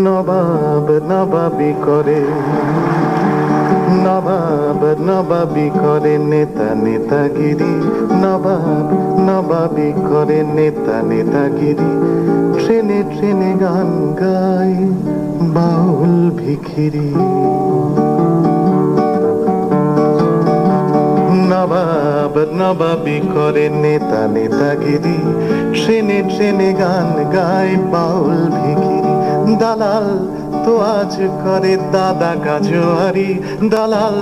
নবাব নবাবি করে, নবাব নবাবি করে নেতা নেতাগিরি, নবাব নবাবি করে নেতা নেতাগিরি। ট্রেনে ট্রেনে গান গায় বাউল ভিখিরি। নবাব নবাবি করে নেতা নেতাগিরি, ট্রেনে ট্রেনে গান গায় বাউল ভিখিরি। দালাল তো আজ করে দাদা গাজোয়ারি, দালাল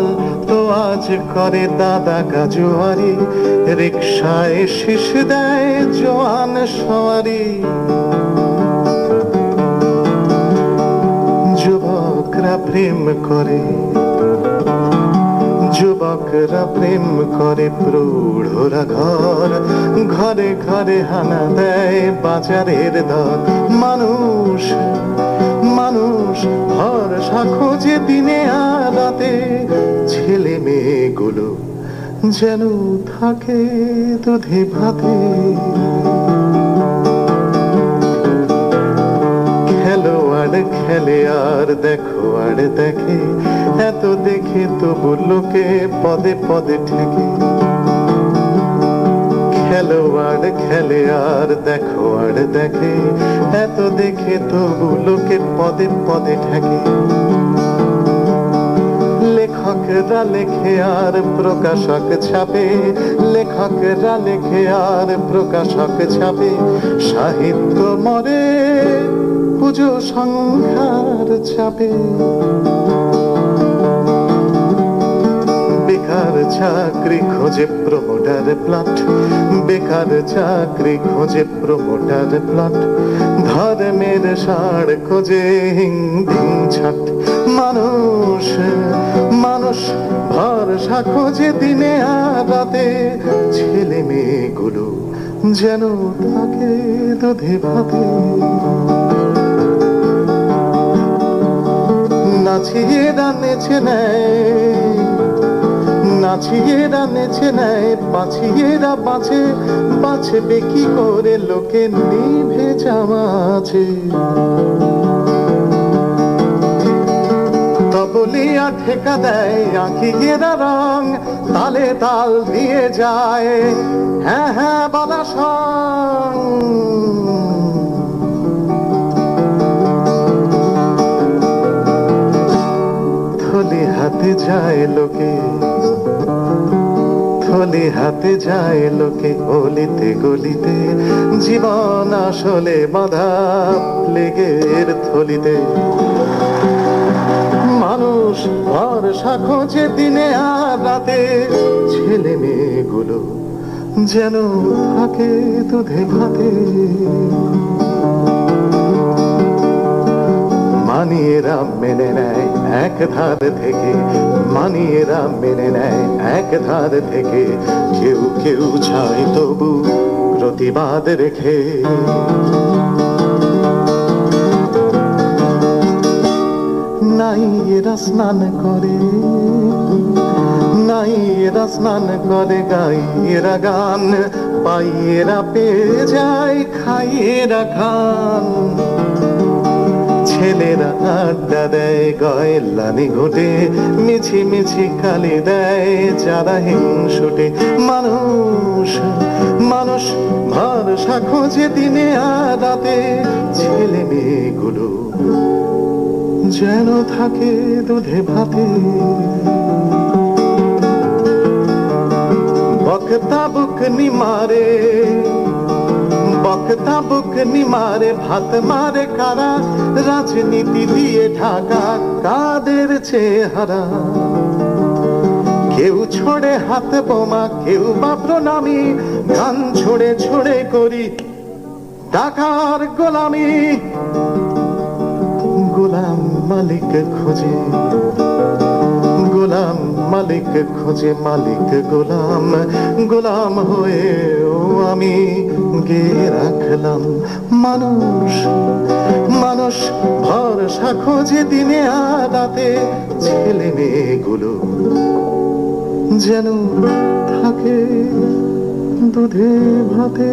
তো আজ করে দাদা গাজোয়ারি। রিকশায় শীষ দেয় জোয়ান সওয়ারি। যুবকরা প্রেম করে, যুবকরা প্রেম করে প্রৌঢ়রা ঘর, ঘরে ঘরে হানা দেয় বাজারের দর। মানুষ মানুষ ভরসা খোঁজে দিনে আর রাতে, ছেলে মেয়েগুলো যেন থাকে দুধে ভাতে। খেলোয়াড় খেলে আর দেখো আর দেখে, এত দেখে তবু লোকে পদে পদে ঠেকে। খেলোয়াড় খেলে আর দেখো আর দেখে, এত দেখে তবু লোকে পদে পদে ঠেকে। লেখকরা লেখে আর প্রকাশক ছাপে, লেখকরা লেখে আর প্রকাশক ছাপে। সাহিত্য মরে পুজো সংখ্যার চাপে। বেকার চাকরি খোঁজে প্রমোটার প্লট, বেকার চাকরি খোঁজে প্রমোটার প্লট। ধর্মের সার খোঁজে হিংদিং ছাট। মানুষ মানুষ ভরসা খোঁজে দিনে আর রাতে, ছেলে মেয়েগুলো যেন থাকে দুধে ভাতে। নাচিয়েরা নেচে নেয়, নাচিয়েরা নেচে নেয়, বাঁচিয়েরা বাঁচে। বাঁচবে কি করে লোকে নিভে যাওয়া আছে। তবলিয়া ঠেকা দেয় আঁকিয়েরা রং, তালে তাল দিয়ে যায় হ্যাঁ হ্যাঁ বলা সং। থলি হাতে যায় লোকে, থলি হাতে যায় লোকে অলিতে গলিতে। জীবন আসলে বাঁধা প্লেগের থলিতে। মানুষ ভরসা খোঁজে দিনে আর রাতে, ছেলে মেয়েগুলো যেন থাকে দুধে ভাতে। মানিয়েরা মেনে নেয় এক ধার থেকে, মানিয়েরা মেনে নেয় এক ধার থেকে। কেউ কেউ চায় তবু প্রতিবাদ রেখে। নাই এরা স্নান করে, নাই এরা স্নান করে, গাই এরা গান, পাই এরা পেয়ে যায়, খাই এরা খান। ছেলেরা আড্ডা দেয় গয়লানি ঘটে, মিছি মিছি কালি দেয় যারা হিংসুটে। মানুষ মানুষ ভরসা খোঁজে দিনে আর রাতে, ছেলে মেয়েগুলো যেন থাকে দুধে ভাতে। বক্তা বুকনি মারে, বক্তা বুকনি মারে, ভাত মারে কারা। রাজনীতি দিয়ে ঢাকা কাদের চেহারা। কেউ ছোড়ে হাত বোমা, কেউ বা প্রণামী। গান ছোড়ে ছোড়ে করি ঢাকার গোলামি। গোলাম মালিক খোঁজে, গোলাম মালিক খোঁজে, মালিক গোলাম। গোলাম হয়েও আমি গেয়ে রাখলাম। মানুষ মানুষ ভরসা খোঁজে দিনে আর রাতে, ছেলে মেয়েগুলো যেন থাকে দুধে ভাতে